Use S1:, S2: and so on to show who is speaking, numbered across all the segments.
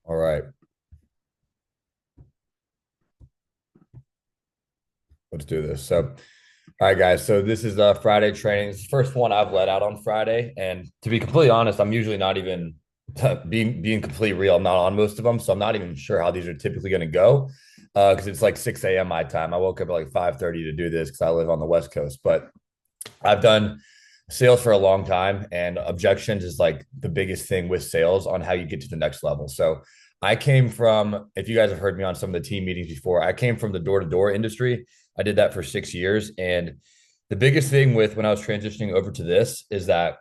S1: All right, let's do this. All right, guys. So this is Friday training. It's the first one I've let out on Friday, and to be completely honest, I'm usually not even being completely real. I'm not on most of them, so I'm not even sure how these are typically going to go. Because it's like 6 a.m. my time. I woke up at like 5:30 to do this because I live on the West Coast. But I've done sales for a long time, and objections is like the biggest thing with sales on how you get to the next level. So I came from, if you guys have heard me on some of the team meetings before, I came from the door-to-door industry. I did that for 6 years. And the biggest thing with when I was transitioning over to this is that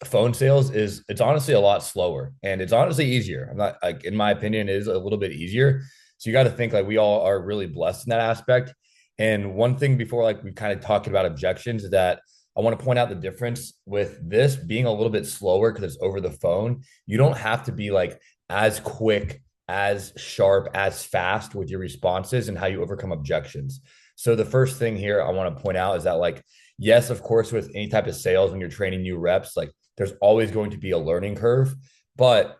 S1: phone sales is it's honestly a lot slower and it's honestly easier. I'm not like in my opinion, it is a little bit easier. So you got to think like we all are really blessed in that aspect. And one thing before like we kind of talking about objections is that I want to point out the difference with this being a little bit slower because it's over the phone. You don't have to be like as quick, as sharp, as fast with your responses and how you overcome objections. So the first thing here I want to point out is that like yes, of course, with any type of sales, when you're training new reps, like there's always going to be a learning curve. But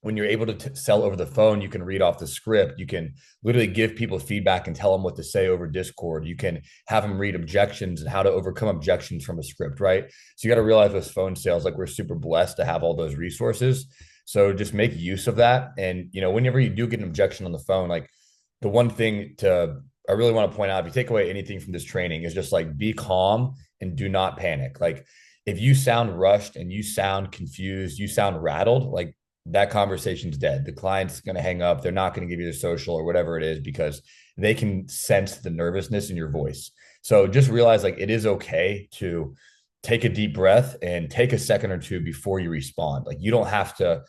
S1: when you're able to sell over the phone, you can read off the script. You can literally give people feedback and tell them what to say over Discord. You can have them read objections and how to overcome objections from a script, right? So you got to realize with phone sales, like we're super blessed to have all those resources. So just make use of that. And, whenever you do get an objection on the phone, like the one thing I really want to point out, if you take away anything from this training, is just like be calm and do not panic. Like if you sound rushed and you sound confused, you sound rattled, like that conversation's dead. The client's going to hang up. They're not going to give you the social or whatever it is because they can sense the nervousness in your voice. So just realize like it is okay to take a deep breath and take a second or two before you respond. Like you don't have to,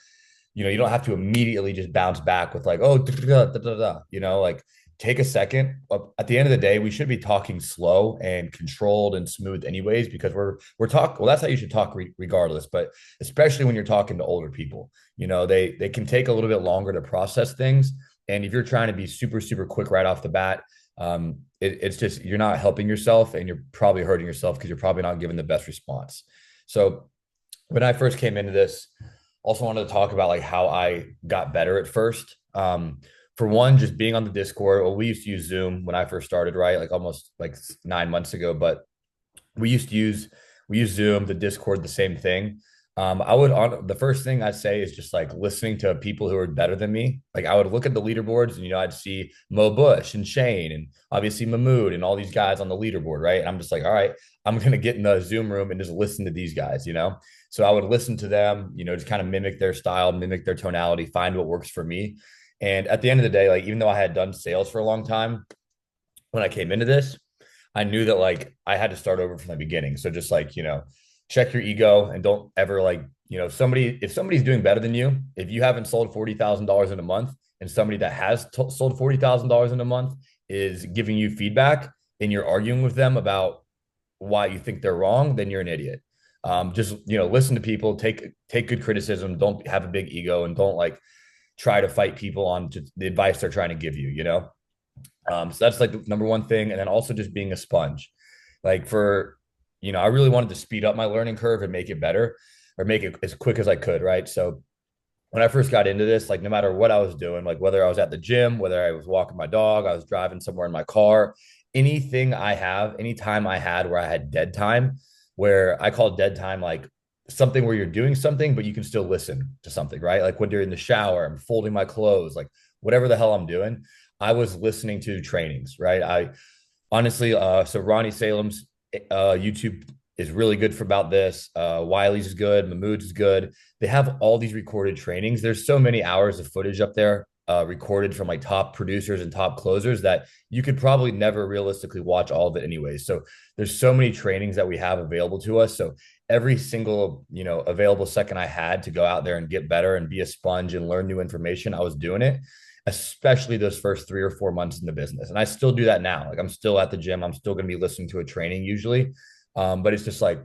S1: you don't have to immediately just bounce back with like, oh, da, da, da, da, like take a second. At the end of the day, we should be talking slow and controlled and smooth anyways, because we're talking. Well, that's how you should talk regardless, but especially when you're talking to older people, they can take a little bit longer to process things. And if you're trying to be super, super quick right off the bat, it's just you're not helping yourself and you're probably hurting yourself because you're probably not giving the best response. So when I first came into this, also wanted to talk about like how I got better at first. For one, just being on the Discord. Well, we used to use Zoom when I first started, right? Like almost like 9 months ago, but we used to use we use Zoom, the Discord, the same thing. I would on the first thing I'd say is just like listening to people who are better than me. Like I would look at the leaderboards and I'd see Mo Bush and Shane and obviously Mahmood and all these guys on the leaderboard, right? And I'm just like, all right, I'm gonna get in the Zoom room and just listen to these guys. So I would listen to them, just kind of mimic their style, mimic their tonality, find what works for me. And at the end of the day, like even though I had done sales for a long time, when I came into this, I knew that like I had to start over from the beginning. So just like, check your ego and don't ever like, if somebody's doing better than you, if you haven't sold $40,000 in a month and somebody that has sold $40,000 in a month is giving you feedback and you're arguing with them about why you think they're wrong, then you're an idiot. Just, listen to people, take good criticism, don't have a big ego and don't like try to fight people on the advice they're trying to give you. So that's like the number one thing. And then also just being a sponge. Like I really wanted to speed up my learning curve and make it better or make it as quick as I could. Right. So when I first got into this, like no matter what I was doing, like whether I was at the gym, whether I was walking my dog, I was driving somewhere in my car, any time I had where I had dead time, where I call dead time like something where you're doing something, but you can still listen to something, right? Like when you're in the shower, I'm folding my clothes, like whatever the hell I'm doing, I was listening to trainings, right? I honestly, so Ronnie Salem's YouTube is really good for about this. Wiley's is good. Mahmood's is good. They have all these recorded trainings. There's so many hours of footage up there recorded from like top producers and top closers that you could probably never realistically watch all of it anyway. So there's so many trainings that we have available to us. So every single, available second I had to go out there and get better and be a sponge and learn new information, I was doing it, especially those first 3 or 4 months in the business. And I still do that now. Like I'm still at the gym. I'm still going to be listening to a training usually. But it's just like,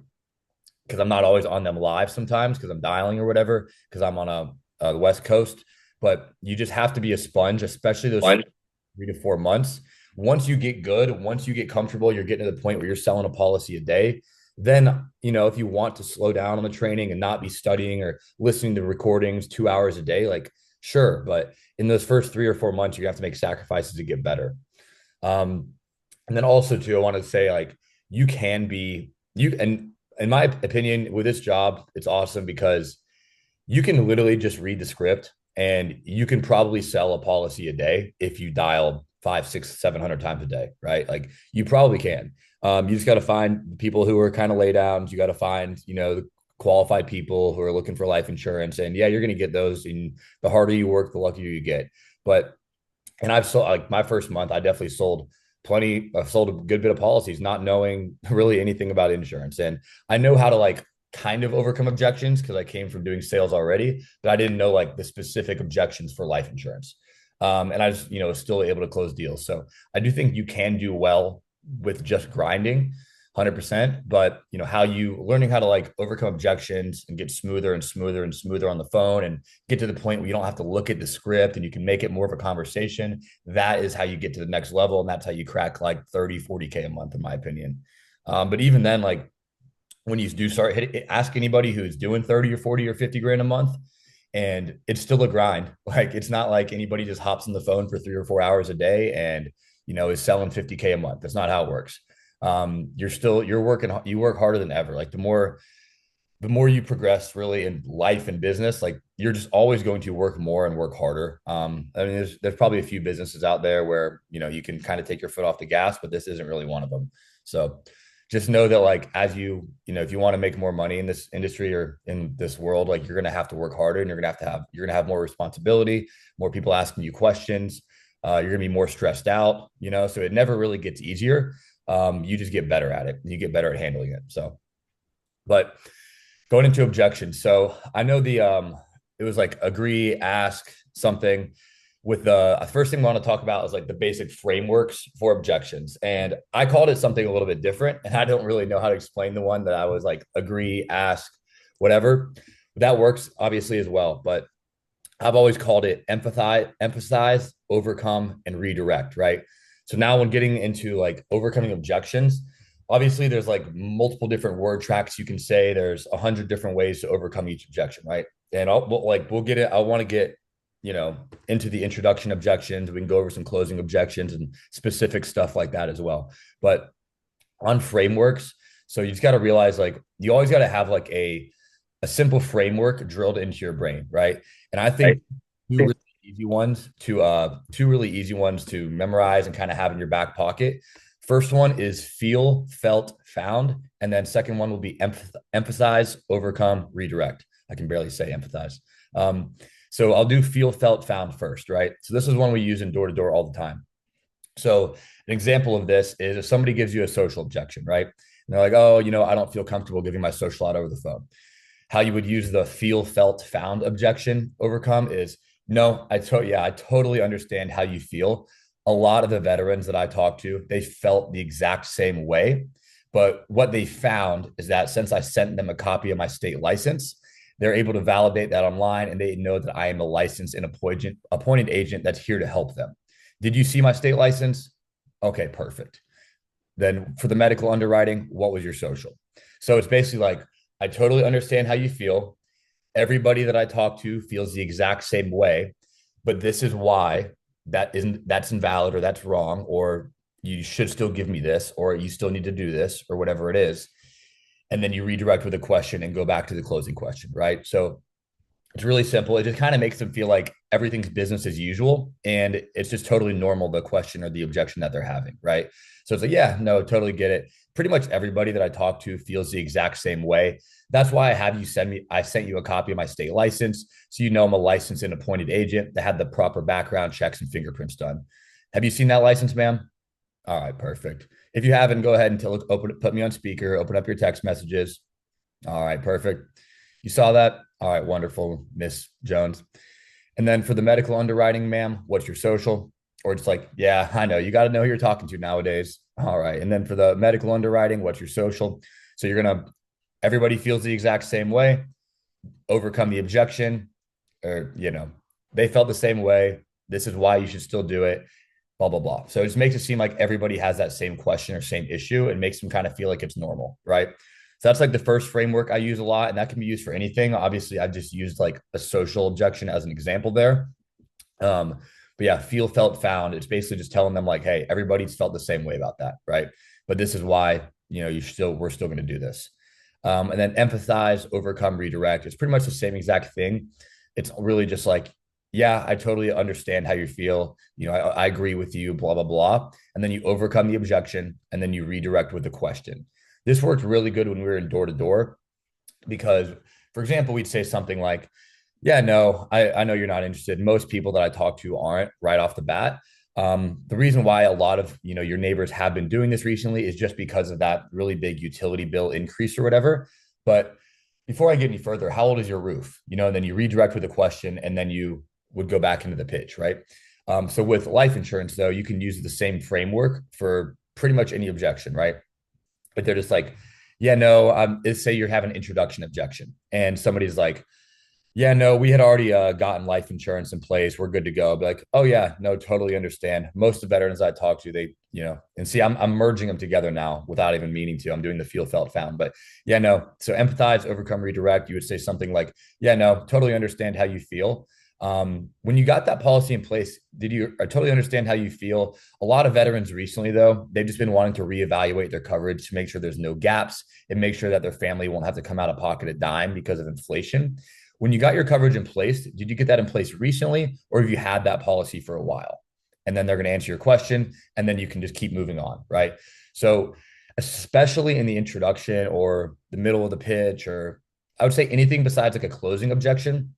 S1: because I'm not always on them live sometimes because I'm dialing or whatever, because I'm on the West Coast. But you just have to be a sponge, especially those 3 to 4 months. Once you get good, once you get comfortable, you're getting to the point where you're selling a policy a day. Then, if you want to slow down on the training and not be studying or listening to recordings 2 hours a day, like Sure, but in those first 3 or 4 months, you have to make sacrifices to get better. Um, and then also too, I want to say like you can be you and in my opinion, with this job, it's awesome because you can literally just read the script and you can probably sell a policy a day if you dial 5, 6, 700 times a day, right? Like you probably can. You just got to find people who are kind of lay downs. You got to find, the qualified people who are looking for life insurance. And yeah, you're going to get those. And the harder you work, the luckier you get. But and I've sold like my first month, I definitely sold plenty. I've sold a good bit of policies, not knowing really anything about insurance. And I know how to like kind of overcome objections because I came from doing sales already, but I didn't know like the specific objections for life insurance. And I just, still able to close deals. So I do think you can do well with just grinding. 100%, but how you learning how to like overcome objections and get smoother and smoother and smoother on the phone and get to the point where you don't have to look at the script and you can make it more of a conversation. That is how you get to the next level, and that's how you crack like 30, 40K a month in my opinion. But even then, like when you do start ask anybody who's doing 30 or 40 or 50 grand a month, and it's still a grind. Like it's not like anybody just hops on the phone for 3 or 4 hours a day and is selling 50K a month. That's not how it works. You're working, you work harder than ever. Like the more you progress really in life and business, like you're just always going to work more and work harder. I mean, there's probably a few businesses out there where you can kind of take your foot off the gas, but this isn't really one of them. So just know that like as if you want to make more money in this industry or in this world, like you're gonna have to work harder and you're gonna have more responsibility, more people asking you questions. You're gonna be more stressed out, so it never really gets easier. You just get better at it. You get better at handling it. So, but going into objections. So I know it was like agree, ask something with the first thing I want to talk about is like the basic frameworks for objections. And I called it something a little bit different. And I don't really know how to explain the one that I was like agree, ask, whatever. That works obviously as well. But I've always called it emphasize, overcome, and redirect, right? So now when getting into like overcoming objections, obviously there's like multiple different word tracks you can say. There's 100 different ways to overcome each objection, right? And we'll get it. I want to get into the introduction objections. We can go over some closing objections and specific stuff like that as well. But on frameworks, so you just got to realize like you always got to have like a simple framework drilled into your brain, right? And I think two really easy ones to memorize and kind of have in your back pocket. First one is feel, felt, found, and then second one will be emphasize, overcome, redirect. I can barely say empathize. So I'll do feel, felt, found first, right? So this is one we use in door to door all the time. So an example of this is if somebody gives you a social objection, right? And they're like, oh, I don't feel comfortable giving my social out over the phone. How you would use the feel, felt, found objection overcome is no, I totally understand how you feel. A lot of the veterans that I talked to, they felt the exact same way. But what they found is that since I sent them a copy of my state license, they're able to validate that online and they know that I am a licensed and appointed agent that's here to help them. Did you see my state license? Okay, perfect. Then for the medical underwriting, what was your social? So it's basically like, I totally understand how you feel. Everybody that I talk to feels the exact same way, but this is why that's invalid or that's wrong, or you should still give me this, or you still need to do this, or whatever it is. And then you redirect with a question and go back to the closing question, right? So it's really simple. It just kind of makes them feel like everything's business as usual. And it's just totally normal, the question or the objection that they're having, right? So it's like, yeah, no, totally get it. Pretty much everybody that I talk to feels the exact same way. That's why I sent you a copy of my state license. So I'm a licensed and appointed agent that had the proper background checks and fingerprints done. Have you seen that license, ma'am? All right, perfect. If you haven't, go ahead and put me on speaker, open up your text messages. All right, perfect. You saw that? All right, wonderful, Miss Jones. And then for the medical underwriting, ma'am, what's your social? Or it's like, yeah, I know. You got to know who you're talking to nowadays. All right. And then for the medical underwriting, what's your social? So everybody feels the exact same way, overcome the objection, or, they felt the same way. This is why you should still do it, blah, blah, blah. So it just makes it seem like everybody has that same question or same issue and makes them kind of feel like it's normal, right? So that's like the first framework I use a lot, and that can be used for anything. Obviously, I've just used like a social objection as an example there. Um, but yeah, feel, felt, found. It's basically just telling them like, hey, everybody's felt the same way about that, right? But this is why, we're still going to do this. And then empathize, overcome, redirect. It's pretty much the same exact thing. It's really just like, yeah, I totally understand how you feel. I agree with you, blah, blah, blah. And then you overcome the objection and then you redirect with a question. This worked really good when we were in door to door because, for example, we'd say something like, yeah, no, I know you're not interested. Most people that I talk to aren't right off the bat. The reason why a lot of your neighbors have been doing this recently is just because of that really big utility bill increase or whatever. But before I get any further, how old is your roof? And then you redirect with a question, and then you would go back into the pitch, right? So with life insurance, though, you can use the same framework for pretty much any objection, right? But they're just like, yeah, no, say you have an introduction objection, and somebody's like, yeah, no, we had already gotten life insurance in place. We're good to go. Be like, oh yeah, no, totally understand. Most of the veterans I talk to, they, and see, I'm merging them together now without even meaning to. I'm doing the feel, felt, found. But yeah, no. So empathize, overcome, redirect. You would say something like, yeah, no, totally understand how you feel. When you got that policy in place, I totally understand how you feel. A lot of veterans recently, though, they've just been wanting to reevaluate their coverage to make sure there's no gaps and make sure that their family won't have to come out of pocket a dime because of inflation. When you got your coverage in place, did you get that in place recently, or have you had that policy for a while? And then they're going to answer your question, and then you can just keep moving on, right? So, especially in the introduction or the middle of the pitch, or I would say anything besides like a closing objection,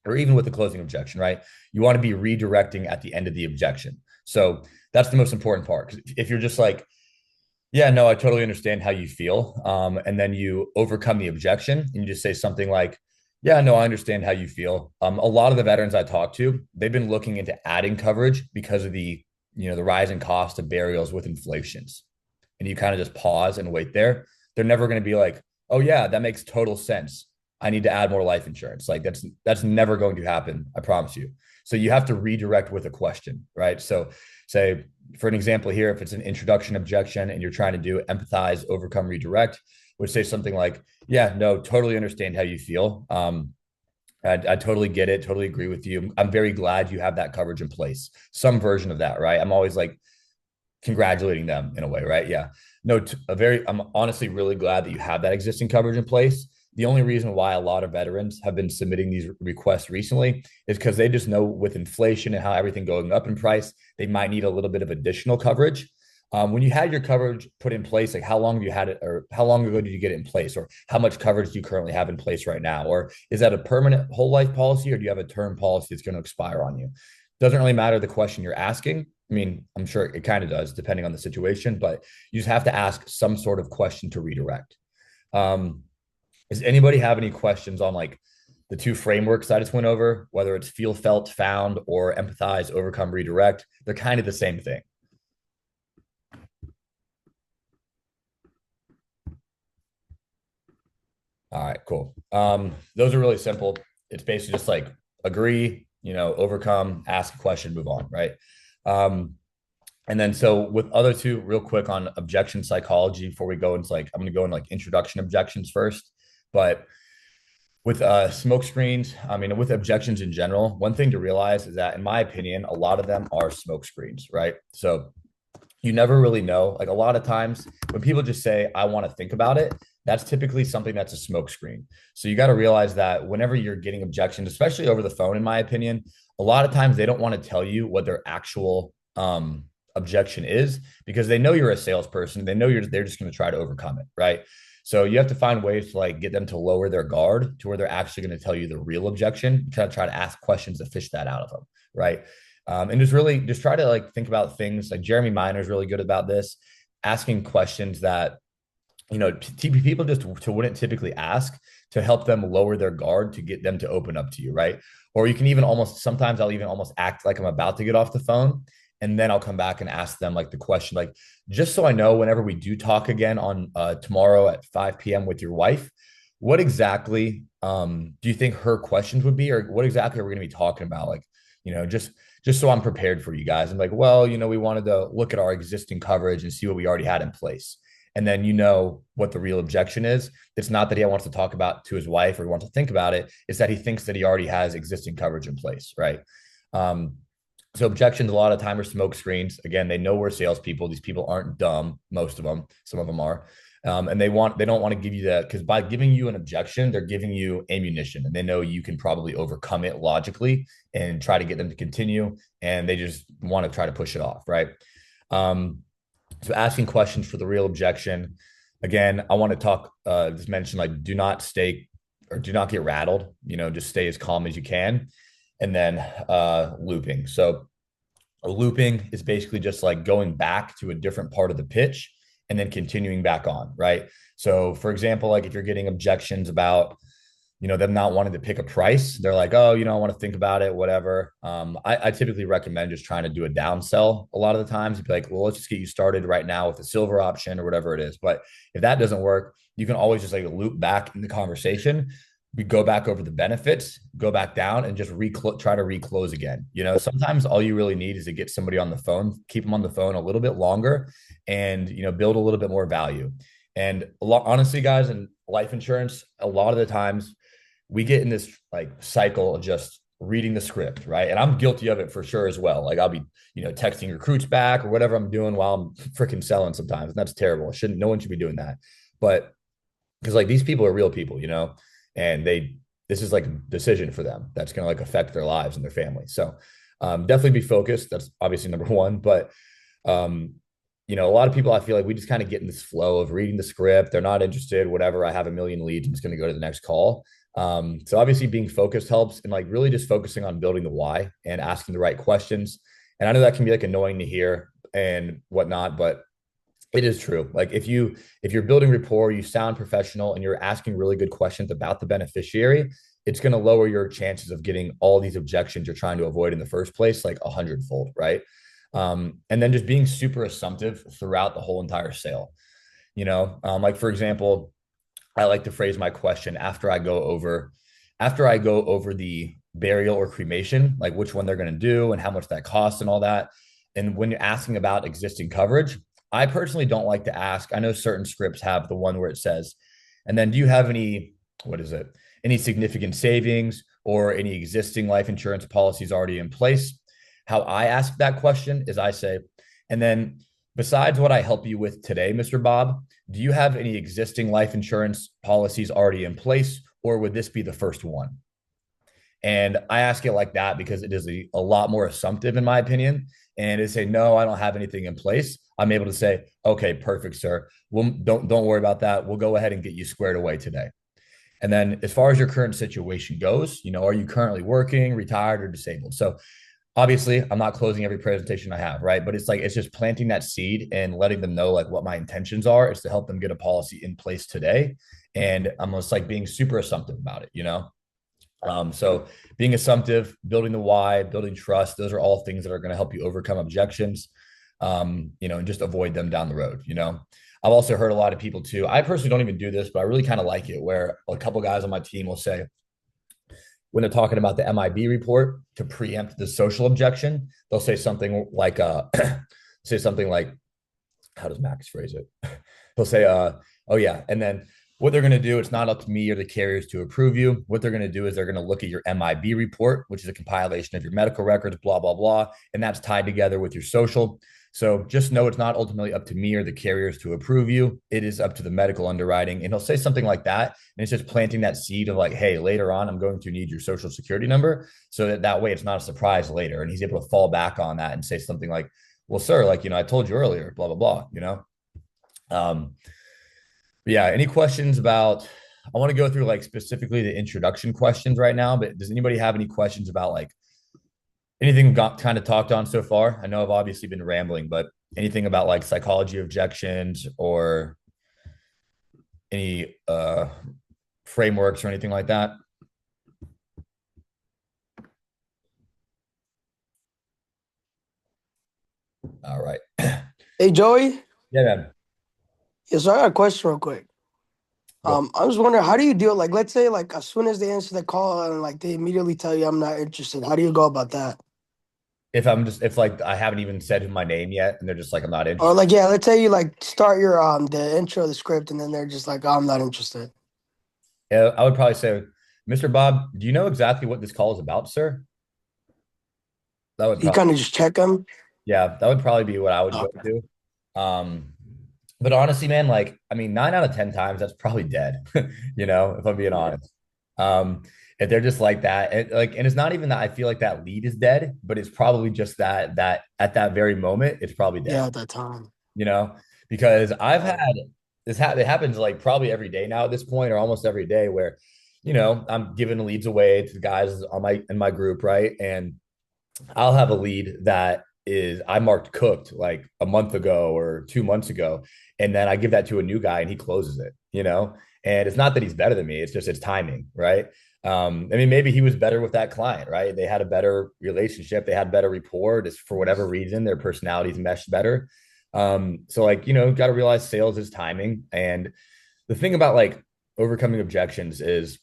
S1: or even with the closing objection, right? You want to be redirecting at the end of the objection. So that's the most important part. If you're just like, yeah, no, I totally understand how you feel. And then you overcome the objection and you just say something like, yeah, no, I understand how you feel. A lot of the veterans I talk to, they've been looking into adding coverage because of the rising cost of burials with inflations. And you kind of just pause and wait there. They're never going to be like, oh yeah, that makes total sense. I need to add more life insurance. Like that's never going to happen. I promise you. So you have to redirect with a question, right? So say, for an example here, if it's an introduction objection and you're trying to do empathize, overcome, redirect, would say something like, yeah, no, totally understand how you feel. I totally get it. Totally agree with you. I'm very glad you have that coverage in place. Some version of that, right? I'm always like congratulating them in a way, right? Yeah. No, I'm honestly really glad that you have that existing coverage in place. The only reason why a lot of veterans have been submitting these requests recently is because they just know with inflation and how everything going up in price, they might need a little bit of additional coverage. When you had your coverage put in place, like how long have you had it, or how long ago did you get it in place, or how much coverage do you currently have in place right now? Or is that a permanent whole life policy, or do you have a term policy that's going to expire on you? Doesn't really matter the question you're asking. I mean, I'm sure it kind of does depending on the situation, but you just have to ask some sort of question to redirect. Does anybody have any questions on like the two frameworks I just went over, whether it's feel, felt, found, or empathize, overcome, redirect? They're kind of the same thing. All right, cool. Those are really simple. It's basically just like agree, overcome, ask a question, move on, right? Um, and then so with other two, real quick on objection psychology before we go into like I'm gonna go in like introduction objections first. But with smoke screens, I mean, with objections in general, one thing to realize is that, in my opinion, a lot of them are smoke screens, right? So you never really know. Like a lot of times when people just say, I want to think about it, that's typically something that's a smoke screen. So you got to realize that whenever you're getting objections, especially over the phone, in my opinion, a lot of times they don't want to tell you what their actual objection is because they know you're a salesperson. They know they're just going to try to overcome it, right? So you have to find ways to like get them to lower their guard to where they're actually going to tell you the real objection. Try to ask questions to fish that out of them, right? And just try to like think about things like Jeremy Miner is really good about this, asking questions that people just wouldn't typically ask to help them lower their guard to get them to open up to you, right? Or you can even sometimes I'll even almost act like I'm about to get off the phone, and then I'll come back and ask them like the question, like just so I know whenever we do talk again on tomorrow at 5 p.m. with your wife, what exactly do you think her questions would be, or what exactly are we going to be talking about? Like, just so I'm prepared for you guys. I'm like, well, we wanted to look at our existing coverage and see what we already had in place. and then you know what the real objection is. It's not that he wants to talk about to his wife or he wants to think about it. It's that he thinks that he already has existing coverage in place, right? Um, so objections a lot of time are smoke screens. Again, they know we're salespeople. These people aren't dumb, most of them. Some of them are. And they don't want to give you that, because by giving you an objection, they're giving you ammunition, and they know you can probably overcome it logically and try to get them to continue. And they just want to try to push it off, right? Um, so asking questions for the real objection. Again, I want to talk, just mention, like, do not stay or do not get rattled, just stay as calm as you can. And then looping. So looping is basically just like going back to a different part of the pitch and then continuing back on, right? So for example, like if you're getting objections about, them not wanting to pick a price, they're like, oh, I want to think about it, whatever. I typically recommend just trying to do a downsell a lot of the times. You'd be like, well, let's just get you started right now with a silver option or whatever it is. But if that doesn't work, you can always just like loop back in the conversation. We go back over the benefits, go back down, and just try to reclose again. Sometimes all you really need is to get somebody on the phone, keep them on the phone a little bit longer, and build a little bit more value. And honestly, guys, in life insurance, a lot of the times we get in this like cycle of just reading the script, right? And I'm guilty of it for sure as well. Like I'll be, texting recruits back or whatever I'm doing while I'm freaking selling sometimes. And that's terrible. No one should be doing that. But because like these people are real people, and this is like a decision for them that's going to like affect their lives and their family. So definitely be focused. That's obviously number one. But a lot of people, I feel like we just kind of get in this flow of reading the script. They're not interested, whatever. I have a million leads. I'm just going to go to the next call. So obviously being focused helps, and like really just focusing on building the why and asking the right questions. And I know that can be like annoying to hear and whatnot, but it is true. Like if you're building rapport, you sound professional, and you're asking really good questions about the beneficiary, it's going to lower your chances of getting all these objections you're trying to avoid in the first place, like 100-fold, right? And then just being super assumptive throughout the whole entire sale. Like for example, I like to phrase my question after I go over the burial or cremation, like which one they're going to do and how much that costs and all that. And when you're asking about existing coverage, I personally don't like to ask. I know certain scripts have the one where it says, and then do you have any significant savings or any existing life insurance policies already in place? How I ask that question is I say, and then besides what I help you with today, Mr. Bob, do you have any existing life insurance policies already in place, or would this be the first one? And I ask it like that because it is a lot more assumptive, in my opinion. And to say, no, I don't have anything in place, I'm able to say, okay, perfect, sir. Don't worry about that. We'll go ahead and get you squared away today. And then as far as your current situation goes, are you currently working, retired, or disabled? So obviously I'm not closing every presentation I have, right? But it's just planting that seed and letting them know like what my intentions are is to help them get a policy in place today. And I'm just like being super assumptive about it, So being assumptive, building the why, building trust, those are all things that are going to help you overcome objections, and just avoid them down the road. I've also heard a lot of people too. I personally don't even do this, but I really kind of like it where a couple guys on my team will say, when they're talking about the MIB report to preempt the social objection, they'll say something like, how does Max phrase it? He'll say, oh yeah. And then what they're going to do, it's not up to me or the carriers to approve you. What they're going to do is they're going to look at your MIB report, which is a compilation of your medical records, blah, blah, blah. And that's tied together with your social. So just know it's not ultimately up to me or the carriers to approve you. It is up to the medical underwriting. And he'll say something like that. And it's just planting that seed of like, hey, later on, I'm going to need your social security number. So that way it's not a surprise later. And he's able to fall back on that and say something like, well, sir, like, I told you earlier, blah, blah, blah, yeah. Any questions about, I want to go through like specifically the introduction questions right now, but does anybody have any questions about like anything got kind of talked on so far? I know I've obviously been rambling, but anything about like psychology objections or any frameworks or anything like that? All right.
S2: Hey Joey,
S1: Yeah, man.
S2: yeah, so I got a question real quick. I was wondering, how do you deal, like, let's say, like, as soon as they answer the call and like they immediately tell you I'm not interested, how do you go about that?
S1: if like I haven't even said my name yet and they're just like, I'm not
S2: Or
S1: interested.
S2: like, yeah, let's say you like start your the intro of the script and then they're just like, oh, I'm not interested.
S1: I would probably say, Mr. Bob, do you know exactly what this call is about, sir? That would
S2: You
S1: probably,
S2: kind of just check them.
S1: yeah, that would probably be what I would go
S2: Okay.
S1: to. But honestly, man, like, I mean, 9 out of 10 times, that's probably dead, if I'm being
S2: Yeah.
S1: honest. Um, if they're just like that, and it's not even that I feel like that lead is dead, but it's probably just that at that very moment, it's probably dead,
S2: Yeah, at that time.
S1: you know, because I've had
S2: Yeah.
S1: it happens like probably every day now at this point, or almost every day where, I'm giving leads away to the guys on in my group, right? And I'll have a lead that is I marked cooked like a month ago or 2 months ago, and then I give that to a new guy and he closes it. And it's not that he's better than me; it's just it's timing, right? I mean, maybe he was better with that client, right? They had a better relationship, they had better rapport, just for whatever reason, their personalities meshed better. So like, got to realize sales is timing. And the thing about like overcoming objections is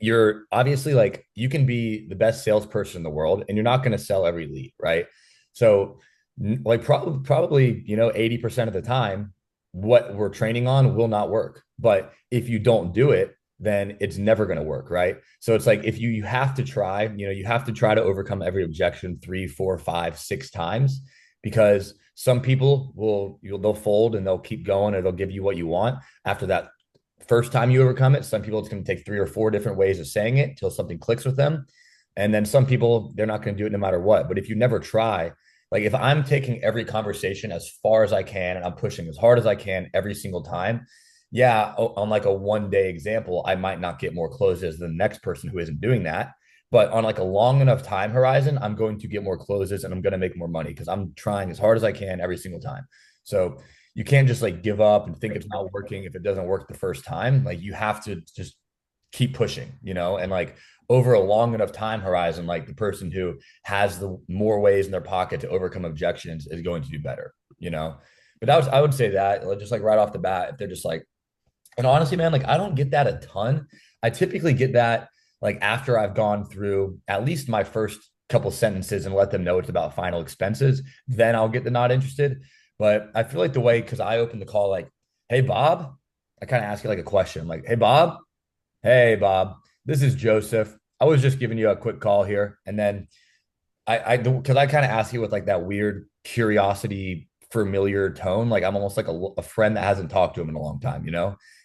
S1: you're obviously like you can be the best salesperson in the world and you're not going to sell every lead, right? So like probably 80% of the time what we're training on will not work. But if you don't do it, then it's never going to work, right? So it's like if you have to try, you have to try to overcome every objection 3, 4, 5, 6 times, because some people they'll fold and they'll keep going and they'll give you what you want after that first time you overcome it. Some people, it's going to take 3 or 4 different ways of saying it until something clicks with them. And then some people, they're not going to do it no matter what. But if you never try, like if I'm taking every conversation as far as I can and I'm pushing as hard as I can every single time, yeah, on like a 1 day example, I might not get more closes than the next person who isn't doing that. But on like a long enough time horizon, I'm going to get more closes and I'm going to make more money because I'm trying as hard as I can every single time. So you can't just like give up and think it's not working if it doesn't work the first time. Like you have to just keep pushing, and like over a long enough time horizon, like the person who has the more ways in their pocket to overcome objections is going to do better. But I would say that just like right off the bat, if they're just like, and honestly, man, like I don't get that a ton. I typically get that like after I've gone through at least my first couple sentences and let them know it's about final expenses, then I'll get the not interested. But I feel like the way, because I opened the call like, hey, Bob, I kind of ask you like a question. I'm like, hey, Bob, this is Joseph. I was just giving you a quick call here. And then because I kind of ask you with like that weird curiosity, familiar tone. Like I'm almost like a friend that hasn't talked to him in a long time.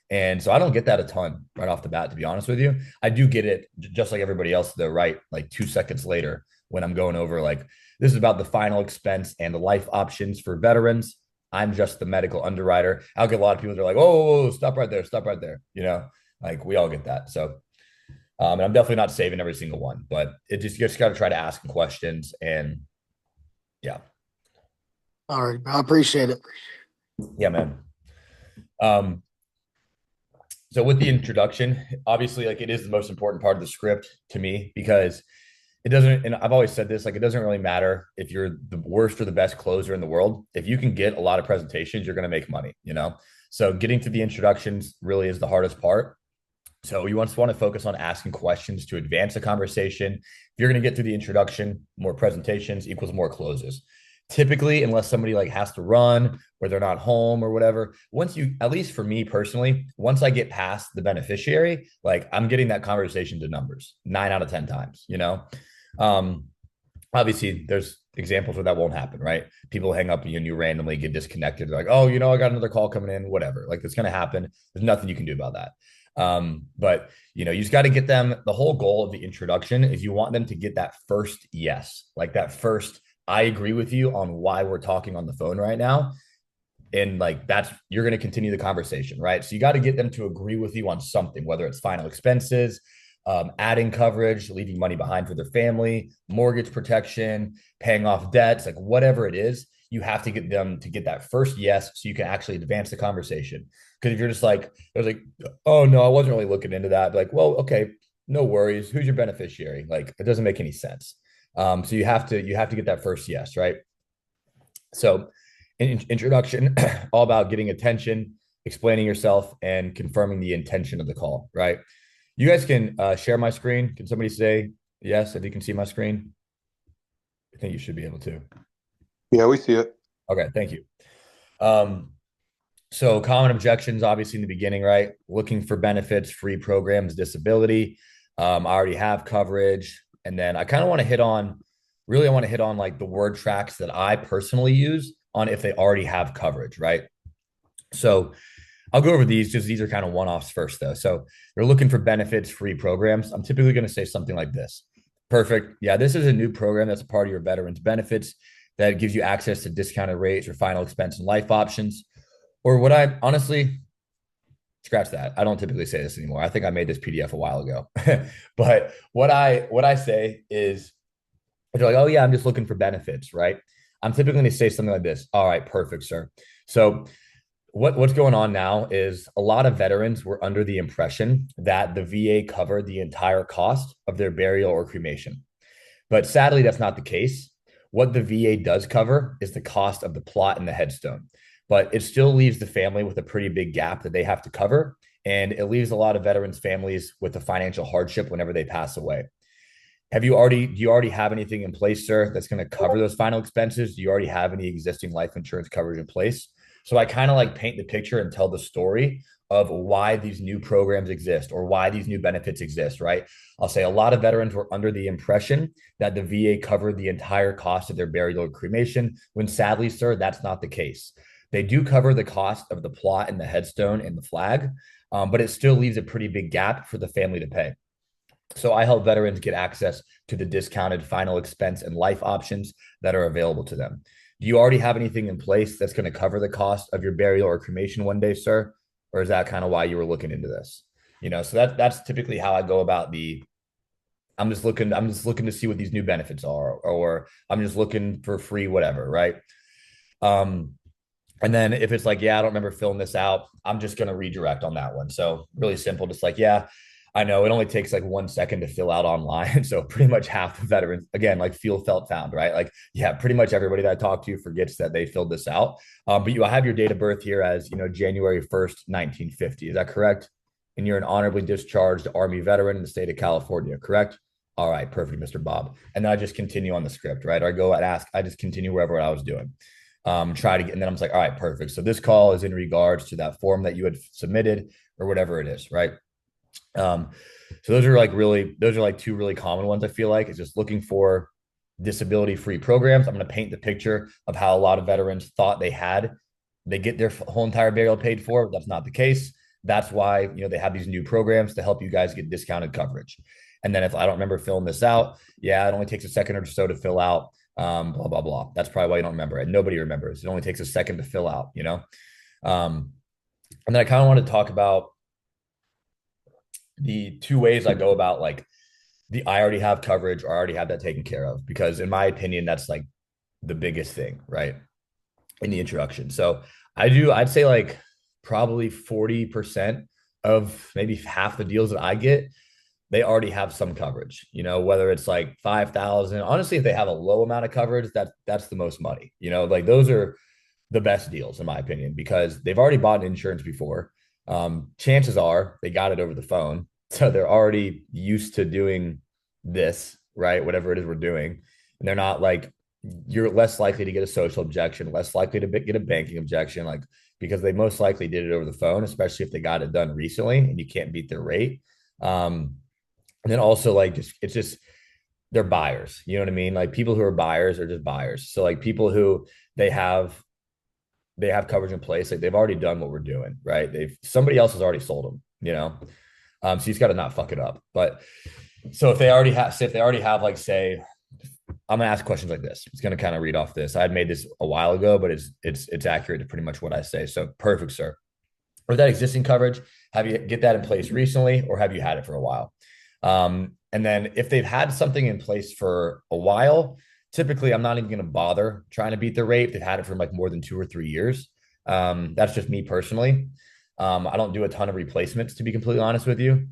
S1: And so I don't get that a ton right off the bat, to be honest with you. I do get it just like everybody else, though, right? Like 2 seconds later when I'm going over like, this is about the final expense and the life options for veterans. I'm just the medical underwriter. I'll get a lot of people that are like, oh, stop right there, stop right there. Like we all get that. So and I'm definitely not saving every single one, but you just got to try to ask questions. And yeah,
S2: All right, I appreciate it.
S1: yeah, man. Um, so with the introduction, obviously, like it is the most important part of the script to me, because it doesn't, and I've always said this, like it doesn't really matter if you're the worst or the best closer in the world. If you can get a lot of presentations, you're going to make money. So getting to the introductions really is the hardest part. So you just want to focus on asking questions to advance the conversation. If you're going to get through the introduction, more presentations equals more closes. Typically, unless somebody like has to run or they're not home or whatever, once you, at least for me personally, once I get past the beneficiary, like I'm getting that conversation to numbers 9 out of 10 times. Um, Obviously there's examples where that won't happen, right? People hang up and you randomly get disconnected. They're like, oh, I got another call coming in, whatever. Like it's going to happen. There's nothing you can do about that. But you just got to get them. The whole goal of the introduction is you want them to get that first yes, like that first, I agree with you on why we're talking on the phone right now. And like you're going to continue the conversation, right? So you got to get them to agree with you on something, whether it's final expenses, adding coverage, leaving money behind for their family, mortgage protection, paying off debts, like whatever it is. You have to get them to get that first yes so you can actually advance the conversation. Because if you're just like, there's like, oh no, I wasn't really looking into that. Like, well, okay, no worries. Who's your beneficiary? Like, it doesn't make any sense. So you have to get that first yes, right? So, introduction, all about getting attention, explaining yourself, and confirming the intention of the call, right? You guys can share my screen. Can somebody say yes if you can see my screen? I think you should be able to.
S3: Yeah, we see it.
S1: Okay, thank you. Um, so common objections, obviously in the beginning, right? Looking for benefits, free programs, disability. I already have coverage, and then I kind of want to hit on, really, I want to hit on like the word tracks that I personally use on if they already have coverage, right? So I'll go over these. Just these are kind of one-offs first, though. So you're looking for benefits, free programs. I'm typically going to say something like this. Perfect. Yeah, this is a new program that's a part of your veterans benefits that gives you access to discounted rates or final expense and life options. Or what I honestly scratch that. I don't typically say this anymore. I think I made this PDF a while ago. But what I say is they're like, oh yeah, I'm just looking for benefits, right? I'm typically going to say something like this. All right, perfect, sir. So what's going on now is a lot of veterans were under the impression that the VA covered the entire cost of their burial or cremation. But sadly, that's not the case. What the VA does cover is the cost of the plot and the headstone, but it still leaves the family with a pretty big gap that they have to cover. And it leaves a lot of veterans' families with a financial hardship whenever they pass away. Do you already have anything in place, sir, that's going to cover those final expenses? Do you already have any existing life insurance coverage in place? So I kind of like paint the picture and tell the story of why these new programs exist or why these new benefits exist, right? I'll say a lot of veterans were under the impression that the VA covered the entire cost of their burial or cremation, when sadly, sir, that's not the case. They do cover the cost of the plot and the headstone and the flag, but it still leaves a pretty big gap for the family to pay. So I help veterans get access to the discounted final expense and life options that are available to them. Do you already have anything in place that's going to cover the cost of your burial or cremation one day, sir? Or is that kind of why you were looking into this? So that's typically how I go about the I'm just looking to see what these new benefits are, or I'm just looking for free whatever, right? Um, and then if it's like, yeah, I don't remember filling this out, I'm just going to redirect on that one. So really simple, just like, yeah, I know it only takes like 1 second to fill out online. So pretty much half the veterans, again, like feel, felt, found, right? Like, yeah, pretty much everybody that I talk to forgets that they filled this out. But you have your date of birth here as, January 1st, 1950. Is that correct? And you're an honorably discharged Army veteran in the state of California, correct? All right, perfect, Mr. Bob. And then I just continue on the script, right? Or I go and ask, I just continue wherever I was doing. Try to get, and then I'm just like, all right, perfect. So this call is in regards to that form that you had submitted or whatever it is, right? Um, so those are like two really common ones. I feel like it's just looking for disability free programs. I'm going to paint the picture of how a lot of veterans thought they get their whole entire burial paid for. That's not the case. That's why, they have these new programs to help you guys get discounted coverage. And then if I don't remember filling this out, yeah, it only takes a second or so to fill out. Blah, blah, blah. That's probably why you don't remember it. Nobody remembers. It only takes a second to fill out. Um, and then I kind of want to talk about the two ways I go about like I already have coverage or I already have that taken care of, because in my opinion, that's like the biggest thing, right? In the introduction. So I'd say like probably 40% of maybe half the deals that I get, they already have some coverage, whether it's like 5,000. Honestly, if they have a low amount of coverage, that's the most money, like those are the best deals in my opinion, because they've already bought insurance before. Chances are they got it over the phone. So they're already used to doing this, right? Whatever it is we're doing. And they're not like, you're less likely to get a social objection, less likely to get a banking objection, like because they most likely did it over the phone, especially if they got it done recently and you can't beat their rate. And then also like it's just they're buyers. You know what I mean? Like people who are buyers are just buyers. So like people who they have they have coverage in place, like they've already done what we're doing, right? Somebody else has already sold them. So he's got to not fuck it up. But so if they already have like say, I'm gonna ask questions like this. It's gonna kind of read off this. I had made this a while ago, but it's accurate to pretty much what I say. So perfect, sir. With that existing coverage, have you get that in place recently, or have you had it for a while? And then if they've had something in place for a while, typically I'm not even going to bother trying to beat the rate. If they've had it for like more than 2 or 3 years. That's just me personally. I don't do a ton of replacements, to be completely honest with you.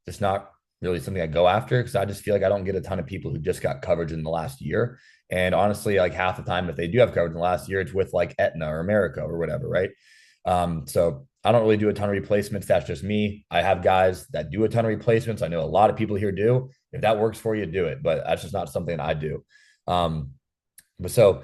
S1: It's not really something I go after, because I just feel like I don't get a ton of people who just got coverage in the last year. And honestly, like half the time, if they do have coverage in the last year, it's with like Aetna or America or whatever, right? So I don't really do a ton of replacements. That's just me. I have guys that do a ton of replacements. I know a lot of people here do. If that works for you, do it. But that's just not something I do. Um, but so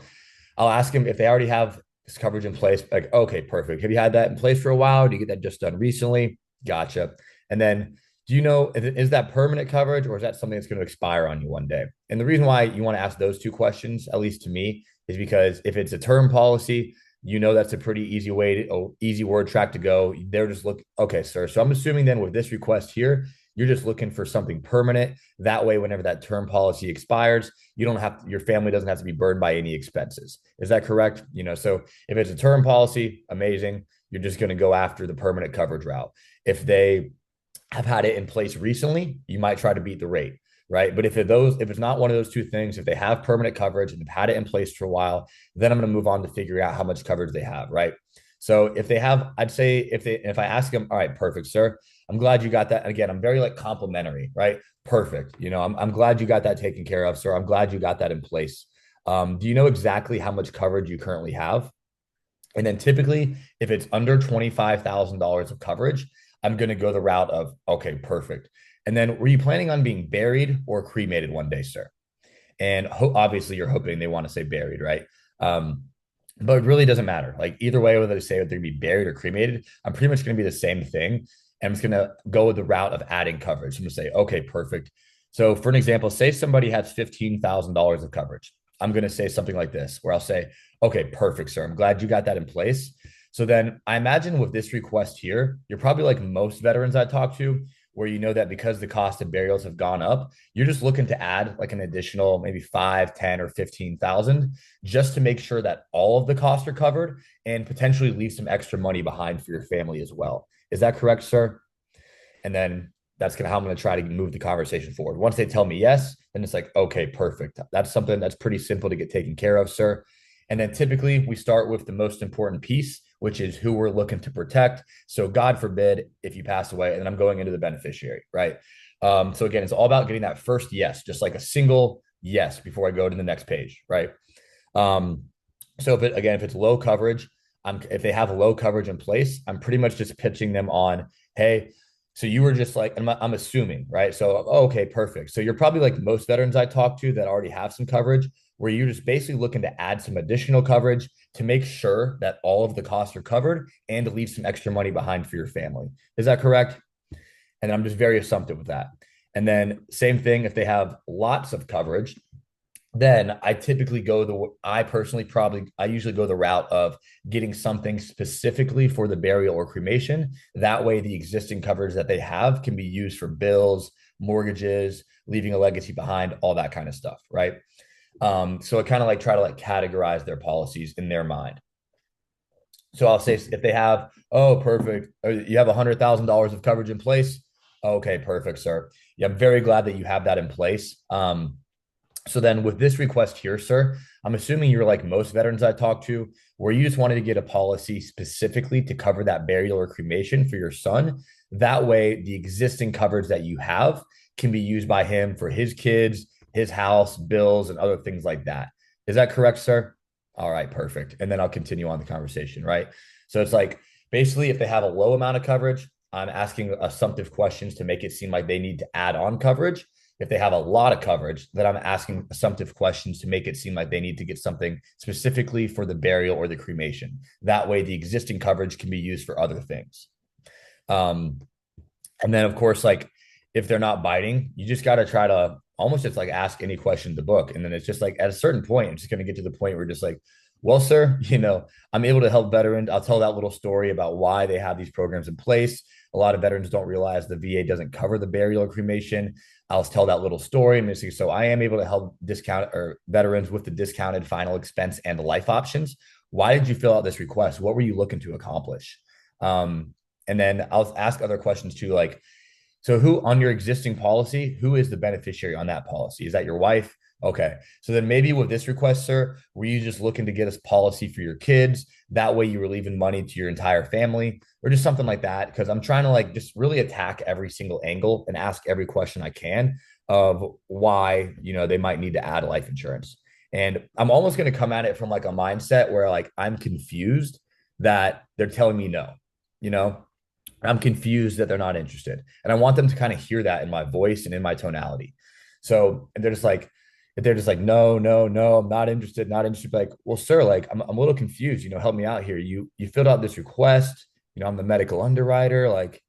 S1: I'll ask them if they already have this coverage in place. Like, okay, perfect. Have you had that in place for a while? Do you get that just done recently? Gotcha. And then do you know, is that permanent coverage or is that something that's going to expire on you one day? And the reason why you want to ask those two questions, at least to me, is because if it's a term policy, you know that's a pretty easy way to easy word track to go. They're just look, okay, sir. So I'm assuming then with this request here, you're just looking for something permanent. That way, whenever that term policy expires, you don't have your family doesn't have to be burned by any expenses. Is that correct? So if it's a term policy, amazing. You're just going to go after the permanent coverage route. If they have had it in place recently, you might try to beat the rate, right? But if it's not one of those two things, if they have permanent coverage and have had it in place for a while, then I'm going to move on to figure out how much coverage they have, right? So if they have, I'd say if I ask them, all right, perfect, sir, I'm glad you got that. And again, I'm very like complimentary, right? Perfect. I'm glad you got that taken care of, sir. I'm glad you got that in place. Do you know exactly how much coverage you currently have? And then typically, if it's under $25,000 of coverage, I'm going to go the route of, okay, perfect. And then were you planning on being buried or cremated one day, sir? And obviously, you're hoping they want to say buried, right? Um, but it really doesn't matter. Like either way, whether they say they're going to be buried or cremated, I'm pretty much going to be the same thing. And I'm just going to go with the route of adding coverage. I'm going to say, okay, perfect. So for an example, say somebody has $15,000 of coverage. I'm going to say something like this, where I'll say, okay, perfect, sir. I'm glad you got that in place. So then I imagine with this request here, you're probably like most veterans I talk to, where you know that because the cost of burials have gone up, you're just looking to add like an additional maybe 5, 10, or 15,000 just to make sure that all of the costs are covered and potentially leave some extra money behind for your family as well. Is that correct, sir? And then that's how I'm going to try to move the conversation forward. Once they tell me yes, then it's like, okay, perfect. That's something that's pretty simple to get taken care of, sir. And then typically we start with the most important piece, which is who we're looking to protect. So God forbid if you pass away, and then I'm going into the beneficiary, right? So again, it's all about getting that first yes, just like a single yes before I go to the next page, right? Um, so if it's low coverage, if they have low coverage in place, I'm pretty much just pitching them on, hey, so you were just like, I'm assuming, right? So, okay, perfect. So you're probably like most veterans I talk to that already have some coverage, where you're just basically looking to add some additional coverage to make sure that all of the costs are covered and to leave some extra money behind for your family. Is that correct? And I'm just very assumptive with that. And then same thing, if they have lots of coverage, then I usually go the route of getting something specifically for the burial or cremation. That way, the existing coverage that they have can be used for bills, mortgages, leaving a legacy behind, all that kind of stuff, right? So I kind of like try to like categorize their policies in their mind. So I'll say if they have, oh, perfect, you have $100,000 of coverage in place. Okay, perfect, sir. Yeah, I'm very glad that you have that in place. So then with this request here, sir, I'm assuming you're like most veterans I talk to, where you just wanted to get a policy specifically to cover that burial or cremation for your son. That way, the existing coverage that you have can be used by him for his kids, his house, bills, and other things like that. Is that correct, sir? All right, perfect. And then I'll continue on the conversation, right? So it's like basically if they have a low amount of coverage, I'm asking assumptive questions to make it seem like they need to add on coverage. If they have a lot of coverage, then I'm asking assumptive questions to make it seem like they need to get something specifically for the burial or the cremation. That way, the existing coverage can be used for other things. Um, and then, of course, like if they're not biting, you just got to try to almost just like ask any question in the book. And then it's just like at a certain point, it's just going to get to the point where just like, well, sir, I'm able to help veterans. I'll tell that little story about why they have these programs in place. A lot of veterans don't realize the VA doesn't cover the burial or cremation. I'll tell that little story. So I am able to help discount or veterans with the discounted final expense and the life options. Why did you fill out this request? What were you looking to accomplish? And then I'll ask other questions too, like, so who on your existing policy, who is the beneficiary on that policy? Is that your wife? Okay. So then maybe with this request, sir, were you just looking to get us policy for your kids? That way you were leaving money to your entire family or just something like that. Because I'm trying to like just really attack every single angle and ask every question I can of why, they might need to add life insurance. And I'm almost going to come at it from like a mindset where like I'm confused that they're telling me no, you know, I'm confused that they're not interested. And I want them to kind of hear that in my voice and in my tonality. So they're just like, if they're just like, no, no, no, I'm not interested, not interested, like, well, sir, like I'm a little confused, help me out here. You filled out this request, I'm the medical underwriter, like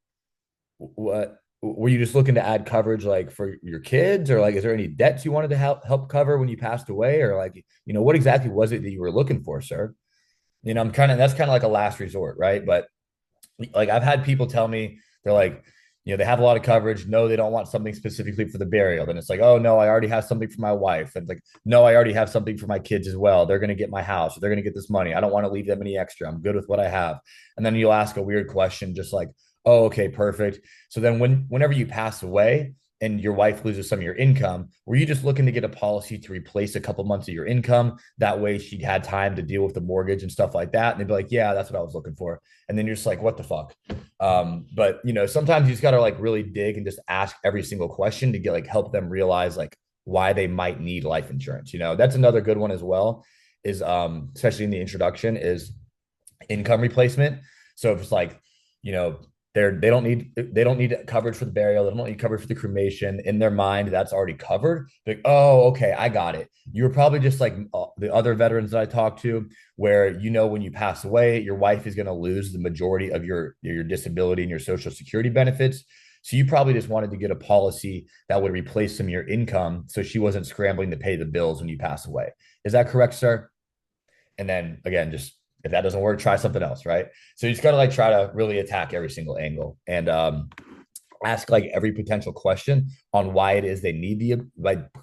S1: what were you just looking to add coverage like for your kids, or like is there any debts you wanted to help cover when you passed away, or like what exactly was it that you were looking for, sir? I'm kind of, that's kind of like a last resort, right? But like I've had people tell me they're like, they have a lot of coverage. No, they don't want something specifically for the burial. Then it's like, oh no, I already have something for my wife. And it's like, no, I already have something for my kids as well. They're going to get my house. Or they're going to get this money. I don't want to leave them any extra. I'm good with what I have. And then you'll ask a weird question, just like, oh, okay, perfect. So then whenever you pass away and your wife loses some of your income, were you just looking to get a policy to replace a couple months of your income? That way she had time to deal with the mortgage and stuff like that. And they'd be like, yeah, that's what I was looking for. And then you're just like, what the fuck? But sometimes you just gotta like really dig and just ask every single question to get like help them realize like why they might need life insurance. That's another good one as well, is especially in the introduction, is income replacement. So if it's like, you know, they don't need coverage for the burial, they don't need coverage for the cremation. In their mind, that's already covered. Like, oh, okay, I got it. You were probably just like the other veterans that I talked to, where when you pass away, your wife is going to lose the majority of your disability and your social security benefits. So you probably just wanted to get a policy that would replace some of your income, so she wasn't scrambling to pay the bills when you pass away. Is that correct, sir? And then again, just if that doesn't work, try something else, right? So you just gotta like try to really attack every single angle, and ask like every potential question on why it is they need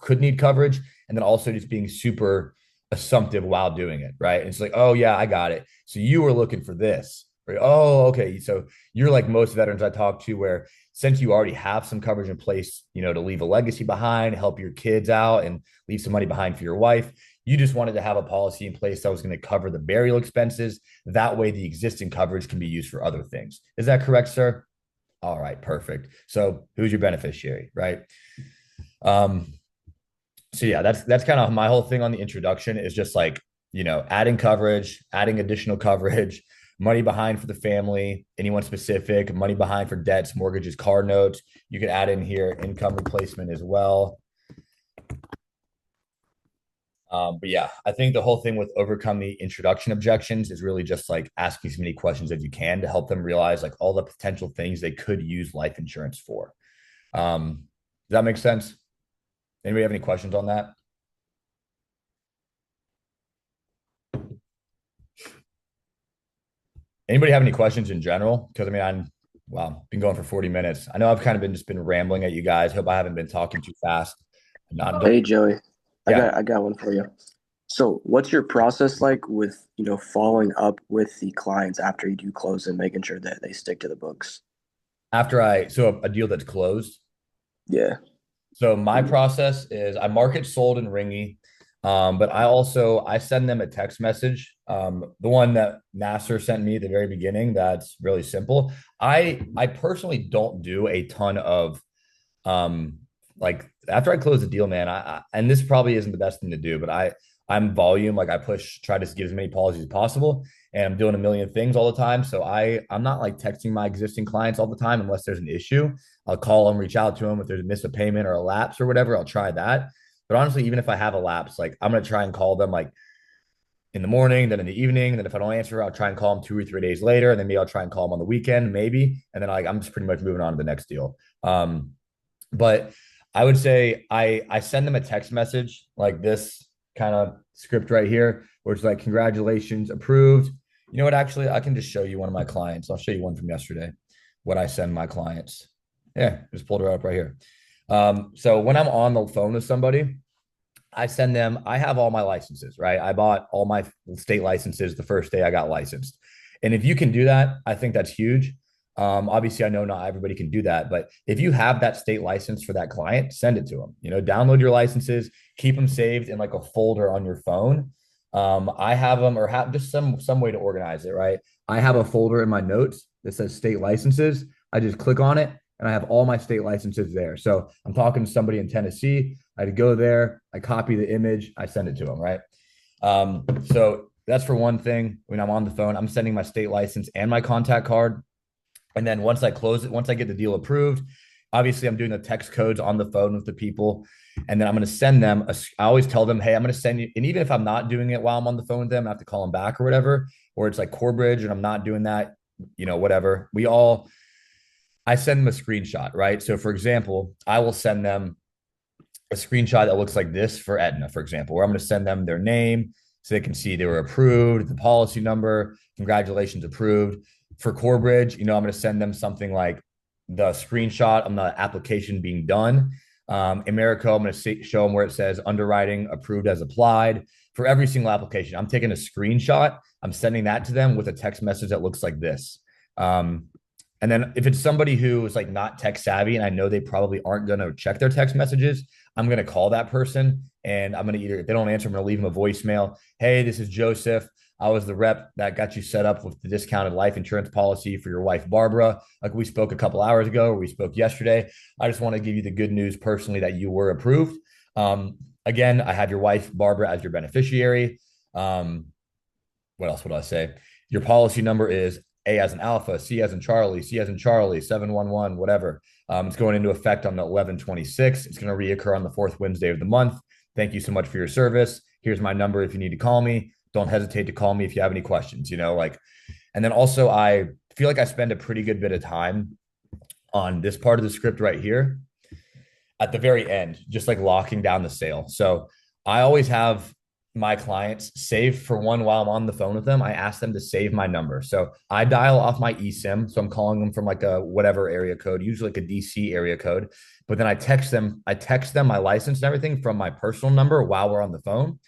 S1: could need coverage, and then also just being super assumptive while doing it, right? And it's like, oh yeah, I got it. So you were looking for this, right? Oh, okay. So you're like most veterans I talk to, where since you already have some coverage in place, to leave a legacy behind, help your kids out, and leave some money behind for your wife, you just wanted to have a policy in place that was going to cover the burial expenses. That way, the existing coverage can be used for other things. Is that correct, sir? All right, perfect. So who's your beneficiary, right? So yeah, that's kind of my whole thing on the introduction, is just like, adding coverage, adding additional coverage, money behind for the family, anyone specific, money behind for debts, mortgages, car notes. You could add in here income replacement as well. But yeah, I think the whole thing with overcome the introduction objections is really just like asking as many questions as you can to help them realize like all the potential things they could use life insurance for. Does that make sense? Anybody have any questions on that? Anybody have any questions in general? Because I mean, wow, been going for 40 minutes. I know I've kind of been rambling at you guys. Hope I haven't been talking too fast. Not,
S4: Hey Joey,
S1: yeah.
S4: I got one for you. So what's your process like with, following up with the clients after you do close and making sure that they stick to the books?
S1: So a deal that's closed.
S4: Yeah.
S1: So my process is I mark it sold and ringy, but I send them a text message. The one that Nasser sent me at the very beginning, that's really simple. I personally don't do a ton of like after I close the deal, man. And this probably isn't the best thing to do, but I'm volume, like I try to get as many policies as possible, and I'm doing a million things all the time. So I'm not like texting my existing clients all the time unless there's an issue. I'll call them, reach out to them if there's a miss a payment or a lapse or whatever. I'll try that. But honestly, even if I have a lapse, like I'm gonna try and call them like in the morning, then in the evening. Then if I don't answer, I'll try and call them 2 or 3 days later, and then maybe I'll try and call them on the weekend, maybe. And then like I'm just pretty much moving on to the next deal. But I would say I send them a text message like this kind of script right here, where it's like, congratulations, approved. You know what? Actually, I can just show you one of my clients. I'll show you one from yesterday, what I send my clients. Yeah, just pulled her up right here. So when I'm on the phone with somebody, I have all my licenses, right? I bought all my state licenses the first day I got licensed. And if you can do that, I think that's huge. Obviously, I know not everybody can do that, but if you have that state license for that client, send it to them. Download your licenses, keep them saved in like a folder on your phone. I have them, or have just some way to organize it, right? I have a folder in my notes that says state licenses. I just click on it, and I have all my state licenses there. So I'm talking to somebody in Tennessee. I go there, I copy the image, I send it to them, right? So that's for one thing. When I'm on the phone, I'm sending my state license and my contact card. And then once I close it, once I get the deal approved, obviously I'm doing the text codes on the phone with the people. And then I'm going to send them, I always tell them, hey, I'm going to send you. And even if I'm not doing it while I'm on the phone with them, I have to call them back or whatever, or it's like Corebridge and I'm not doing that, whatever. I send them a screenshot, right? So for example, I will send them a screenshot that looks like this for Aetna, for example, where I'm going to send them their name so they can see they were approved, the policy number, congratulations, approved. For Corebridge, I'm going to send them something like the screenshot of the application being done. Americo, I'm going to show them where it says underwriting approved as applied. For every single application, I'm taking a screenshot. I'm sending that to them with a text message that looks like this. And then if it's somebody who is like not tech savvy and I know they probably aren't going to check their text messages, I'm going to call that person and I'm going to if they don't answer, I'm going to leave them a voicemail. Hey, this is Joseph. I was the rep that got you set up with the discounted life insurance policy for your wife, Barbara. Like we spoke a couple hours ago, or we spoke yesterday. I just want to give you the good news personally that you were approved. Again, I have your wife, Barbara, as your beneficiary. What else would I say? Your policy number is A as in Alpha, C as in Charlie, C as in Charlie, 711, whatever. It's going into effect on the 11/26. It's going to reoccur on the fourth Wednesday of the month. Thank you so much for your service. Here's my number if you need to call me. Don't hesitate to call me if you have any questions, and then also I feel like I spend a pretty good bit of time on this part of the script right here at the very end, just like locking down the sale. So I always have my clients save for one while I'm on the phone with them. I ask them to save my number. So I dial off my eSIM. So I'm calling them from like a whatever area code, usually like a DC area code. But then I text them my license and everything from my personal number while we're on the phone.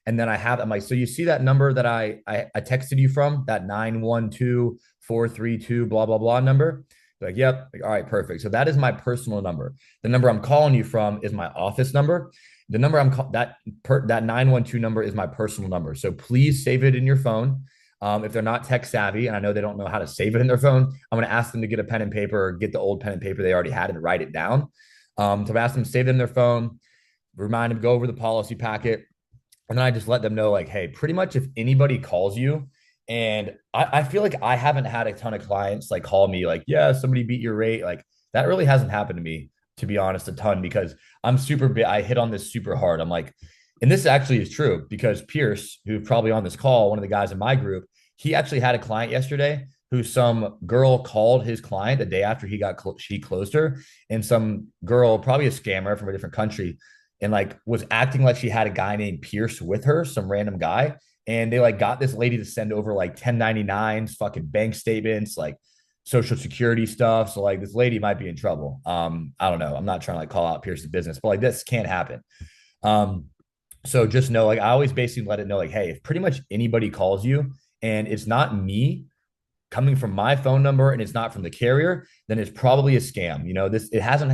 S1: And then I'm like, so you see that number that I texted you from, that 912-432 blah, blah, blah number? They're like, yep. Like, all right, perfect. So that is my personal number. The number I'm calling you from is my office number. The number that 912 number is my personal number. So please save it in your phone. If they're not tech savvy and I know they don't know how to save it in their phone, I'm going to ask them to get a pen and paper or get the old pen and paper they already had and write it down. So I've asked them to save it in their phone, remind them, go over the policy packet. And then I just let them know, like, hey, pretty much if anybody calls you, and I feel like I haven't had a ton of clients like call me like, yeah, somebody beat your rate. Like that really hasn't happened to me, to be honest, a ton, because I'm super big. I hit on this super hard. I'm like, and this actually is true because Pierce, who's probably on this call, one of the guys in my group, he actually had a client yesterday who some girl called his client the day after she closed her, and some girl, probably a scammer from a different country, and like was acting like she had a guy named Pierce with her, some random guy. And they like got this lady to send over like 1099s, fucking bank statements, like social security stuff. So like this lady might be in trouble. I don't know. I'm not trying to like call out Pierce's business, but like this can't happen. So just know, like I always basically let it know, like, hey, if pretty much anybody calls you and it's not me coming from my phone number and it's not from the carrier, then it's probably a scam.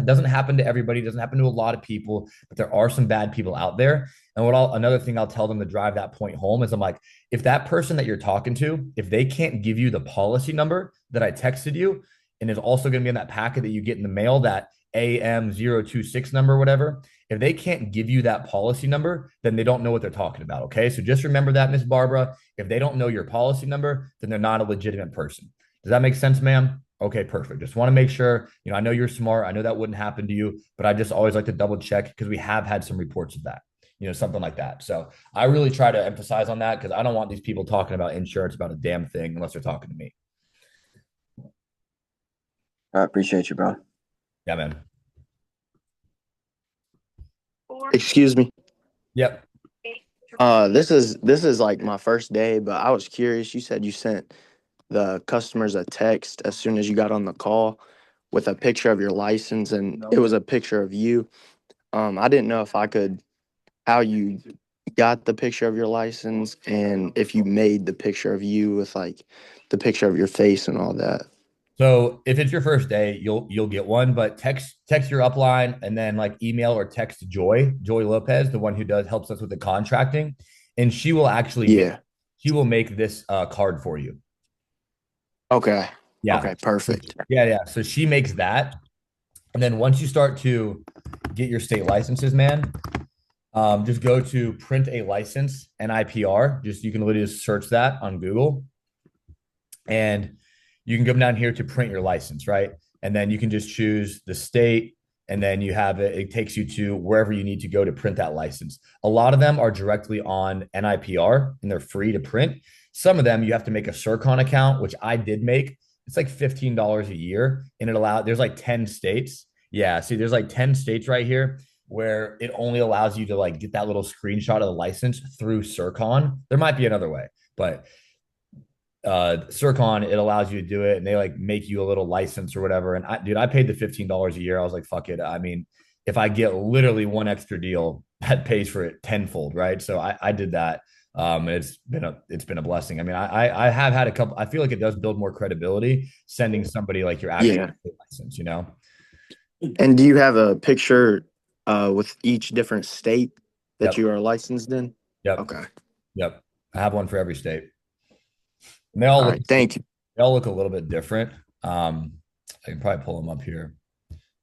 S1: Doesn't happen to everybody, doesn't happen to a lot of people, but there are some bad people out there. And another thing I'll tell them to drive that point home is I'm like, if that person that you're talking to, if they can't give you the policy number that I texted you, and is also going to be in that packet that you get in the mail, that AM026 number, whatever, if they can't give you that policy number, then they don't know what they're talking about. Okay. So just remember that, Miss Barbara, if they don't know your policy number, then they're not a legitimate person. Does that make sense, ma'am? Okay, perfect. Just want to make sure, I know you're smart. I know that wouldn't happen to you, but I just always like to double check because we have had some reports of that, something like that. So I really try to emphasize on that because I don't want these people talking about insurance about a damn thing unless they're talking to me.
S4: I appreciate you, bro.
S1: Yeah, man.
S2: Excuse me.
S1: Yep.
S2: This is like my first day, but I was curious. You said you sent the customers a text as soon as you got on the call with a picture of your license, and it was a picture of you. I didn't know how you got the picture of your license and if you made the picture of you with like the picture of your face and all that.
S1: So if it's your first day, you'll get one, but text your upline and then like email or text Joy Lopez, the one who helps us with the contracting, and she will actually make this card for you.
S2: Okay.
S1: Yeah.
S2: Okay, perfect.
S1: Yeah. So she makes that. And then once you start to get your state licenses, man, just go to print a license, NIPR. You can literally just search that on Google. And you can come down here to print your license, right? and then you can just choose the state, and then you have it takes you to wherever you need to go to print that license. A lot of them are directly on NIPR and they're free to print. Some of them you have to make a Circon account, which I did make. It's like $15 a year, and there's like 10 states. Yeah, see, there's like 10 states right here where it only allows you to like get that little screenshot of the license through Circon. There might be another way, but Circon, it allows you to do it, and they like make you a little license or whatever. And I paid the $15 a year. I was like, fuck it. I mean, if I get literally one extra deal, that pays for it tenfold, right? So I did that. It's been a blessing. I mean, I have had a couple. I feel like it does build more credibility sending somebody like your actual license, you know.
S2: And do you have a picture with each different state that
S1: Yep.
S2: you are licensed in?
S1: Yep.
S2: Okay.
S1: Yep. I have one for every state. And they all
S2: All
S1: look,
S2: right. Thank you.
S1: they all look a little bit different. I can probably pull them up here.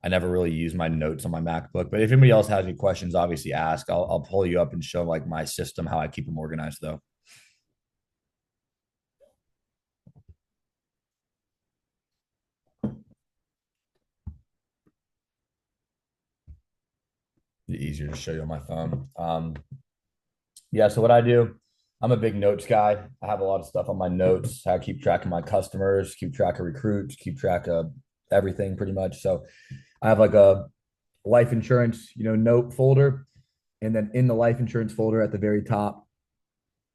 S1: I never really use my notes on my MacBook, but if anybody else has any questions, obviously ask. I'll pull you up and show like my system, how I keep them organized though. Easier to show you on my phone. Yeah, so what I do, I'm a big notes guy. I have a lot of stuff on my notes. I keep track of my customers, keep track of recruits, keep track of everything pretty much. So I have like a life insurance, note folder. And then in the life insurance folder at the very top,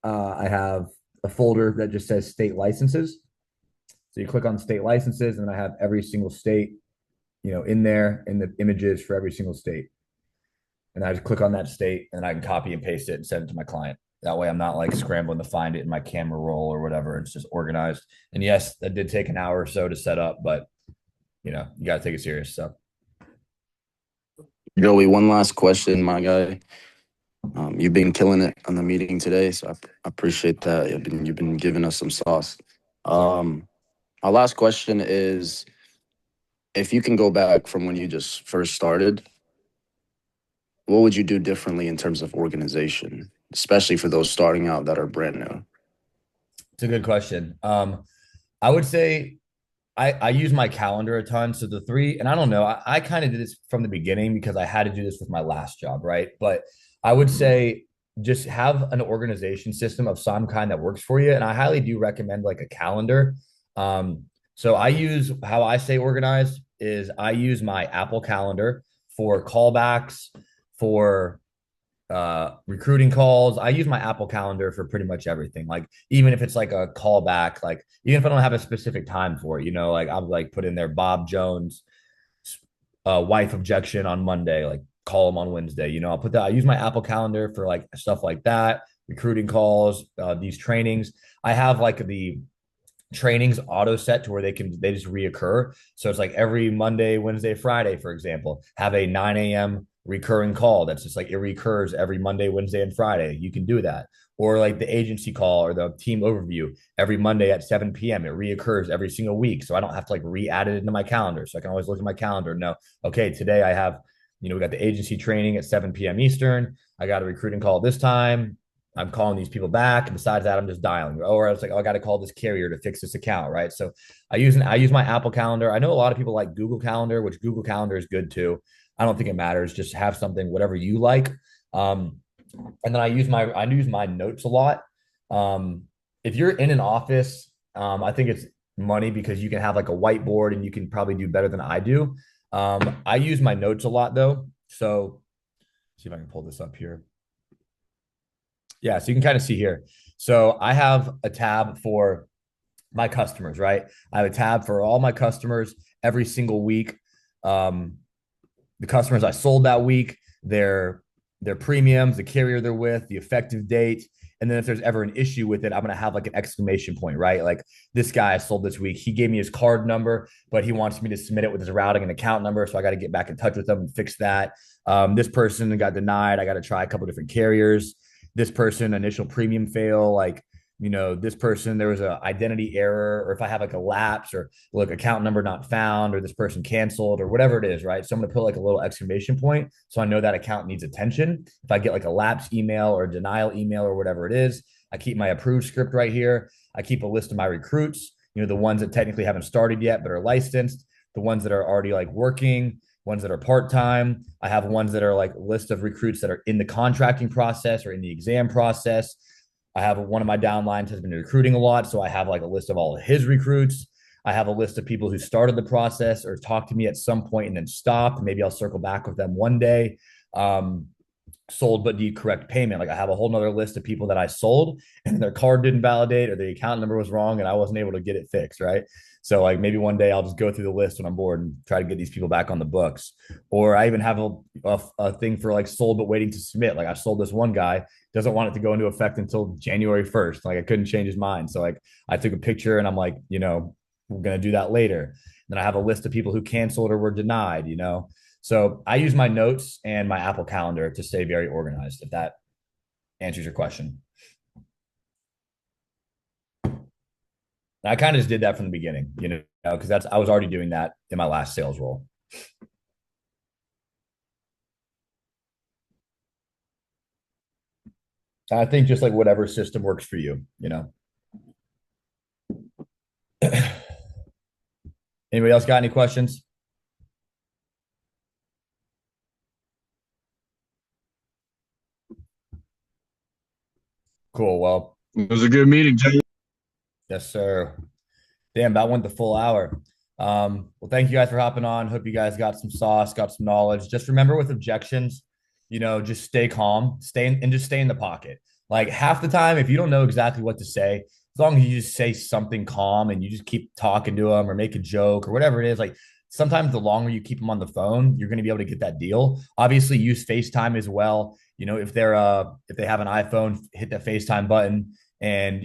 S1: I have a folder that just says state licenses. So you click on state licenses, and I have every single state, in there, and the images for every single state. And I just click on that state, and I can copy and paste it and send it to my client. That way I'm not like scrambling to find it in my camera roll or whatever. It's just organized. And yes, that did take an hour or so to set up, but you got to take it serious. So
S5: Joey, one last question, my guy. You've been killing it on the meeting today, so I appreciate that. You've been giving us some sauce. My last question is, if you can go back from when you just first started, what would you do differently in terms of organization, especially for those starting out that are brand new?
S1: it's a good question. I would say I use my calendar a ton. So the three, and I don't know, I kind of did this from the beginning because I had to do this with my last job, right? But I would say just have an organization system of some kind that works for you. And I highly do recommend like a calendar. So how I stay organized is I use my Apple Calendar for callbacks, for recruiting calls. I use my Apple Calendar for pretty much everything. Like even if it's like a callback, like even if I don't have a specific time for it, like I'll like put in there Bob Jones wife objection on Monday, like call them on Wednesday. I'll put that. I use my Apple Calendar for like stuff like that, recruiting calls, these trainings. I have like the trainings auto set to where they just reoccur. So it's like every Monday, Wednesday, Friday, for example, have a 9 a.m. recurring call. That's just like it recurs every Monday, Wednesday, and Friday. You can do that. Or like the agency call or the team overview every Monday at 7 p.m. It reoccurs every single week. So I don't have to like re-add it into my calendar. So I can always look at my calendar and know, okay, today I have, we got the agency training at 7 p.m. Eastern. I got a recruiting call this time. I'm calling these people back. And besides that, I'm just dialing. Or I was like, I got to call this carrier to fix this account, right? So I use my Apple Calendar. I know a lot of people like Google Calendar, which Google Calendar is good too. I don't think it matters. Just have something, whatever you like. And then I use my notes a lot. If you're in an office, I think it's money because you can have like a whiteboard and you can probably do better than I do. I use my notes a lot though. So see if I can pull this up here. Yeah, so you can kind of see here. So I have a tab for my customers, right? I have a tab for all my customers every single week. The customers I sold that week, their premiums, the carrier they're with, the effective date. And then if there's ever an issue with it, I'm going to have like an exclamation point, right? Like this guy I sold this week, he gave me his card number, but he wants me to submit it with his routing and account number. So I got to get back in touch with them and fix that. This person got denied. I got to try a couple different carriers. This person, initial premium fail, like, this person, there was an identity error, or if I have like a lapse or look, account number not found, or this person canceled or whatever it is, right? So I'm going to put like a little exclamation point. So I know that account needs attention. If I get like a lapse email or a denial email or whatever it is, I keep my approved script right here. I keep a list of my recruits, the ones that technically haven't started yet, but are licensed. the ones that are already like working, ones that are part-time. I have ones that are like a list of recruits that are in the contracting process or in the exam process. I have one of my downlines has been recruiting a lot. So I have like a list of all of his recruits. I have a list of people who started the process or talked to me at some point and then stopped. Maybe I'll circle back with them one day. Sold but need correct payment. Like I have a whole nother list of people that I sold and their card didn't validate or the account number was wrong and I wasn't able to get it fixed. Right. So like maybe one day I'll just go through the list when I'm bored and try to get these people back on the books. Or I even have a thing for like sold but waiting to submit. Like I sold this one guy, doesn't want it to go into effect until January 1st. Like I couldn't change his mind. So like I took a picture and I'm like, we're going to do that later. Then I have a list of people who canceled or were denied. So I use my notes and my Apple Calendar to stay very organized, if that answers your question. And I kind of just did that from the beginning, because I was already doing that in my last sales role. I think just like whatever system works for you. Anybody else got any questions? Cool. Well,
S6: It was a good meeting, Jay.
S1: yes, sir. Damn, that went the full hour. Well, thank you guys for hopping on. Hope you guys got some sauce, got some knowledge. Just remember with objections, just stay calm, and just stay in the pocket. Like half the time, if you don't know exactly what to say, as long as you just say something calm and you just keep talking to them or make a joke or whatever it is, like sometimes the longer you keep them on the phone, you're going to be able to get that deal. Obviously, use FaceTime as well. If they have an iPhone, hit the FaceTime button and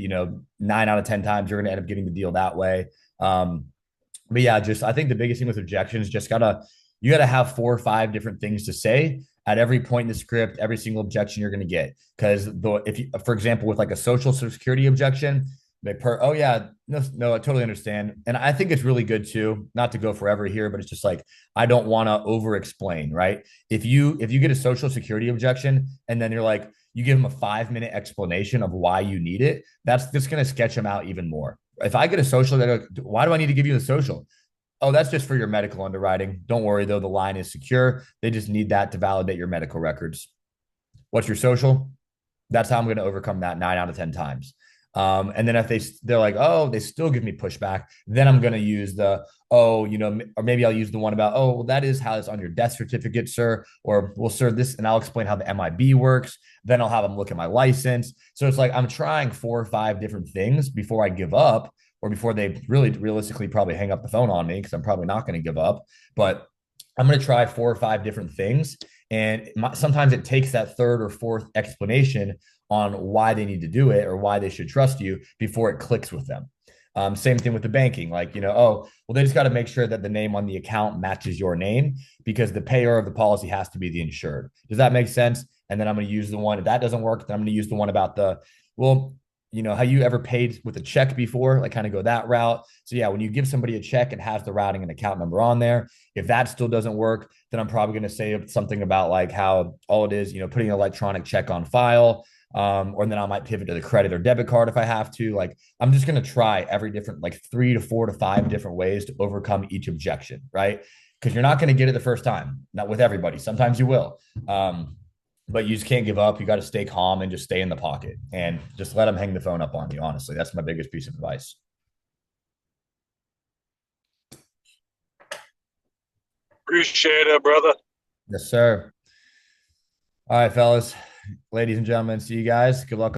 S1: 9 out of 10 times you're going to end up getting the deal that way. But yeah, just I think the biggest thing with objections, you gotta have 4 or 5 different ththings to say at every point in the script, every single objection you're gonna get. Because if you, for example, with like a social security objection, oh yeah, no, I totally understand, and I think it's really good too. Not to go forever here, but it's just like I don't want to over explain, right? If you get a social security objection and then you're like you give them a 5-minute explanation of why you need it, that's just gonna sketch them out even more. If I get a social why do I need to give you the social? Oh, that's just for your medical underwriting. Don't worry though, the line is secure. They just need that to validate your medical records. What's your social? That's how I'm going to overcome that 9 out of 10 times. And then if they're like, oh, they still give me pushback, then I'm going to use or maybe I'll use the one about, oh, well, that is how it's on your death certificate, sir. Or well, sir, this, and I'll explain how the MIB works. Then I'll have them look at my license. So it's like I'm trying 4 or 5 different things before I give up or before they really realistically probably hang up the phone on me because I'm probably not going to give up. But I'm going to try 4 or 5 different things. And sometimes it takes that third or fourth explanation on why they need to do it or why they should trust you before it clicks with them. Same thing with the banking. Like, oh, well, they just got to make sure that the name on the account matches your name because the payer of the policy has to be the insured. Does that make sense? And then I'm going to use the one, if that doesn't work, then I'm going to use the one about how you ever paid with a check before, like kind of go that route. So yeah, when you give somebody a check, it has the routing and account number on there. If that still doesn't work, then I'm probably going to say something about like how all it is, putting an electronic check on file. Or then I might pivot to the credit or debit card if I have to. Like I'm just going to try every different, like 3 to 4 to 5 different ways to overcome each objection, right? Because you're not going to get it the first time, not with everybody. Sometimes you will. But you just can't give up. You got to stay calm and just stay in the pocket and just let them hang the phone up on you. Honestly, that's my biggest piece of advice.
S6: Appreciate it, brother.
S1: Yes, sir. All right, fellas, ladies and gentlemen, see you guys. Good luck.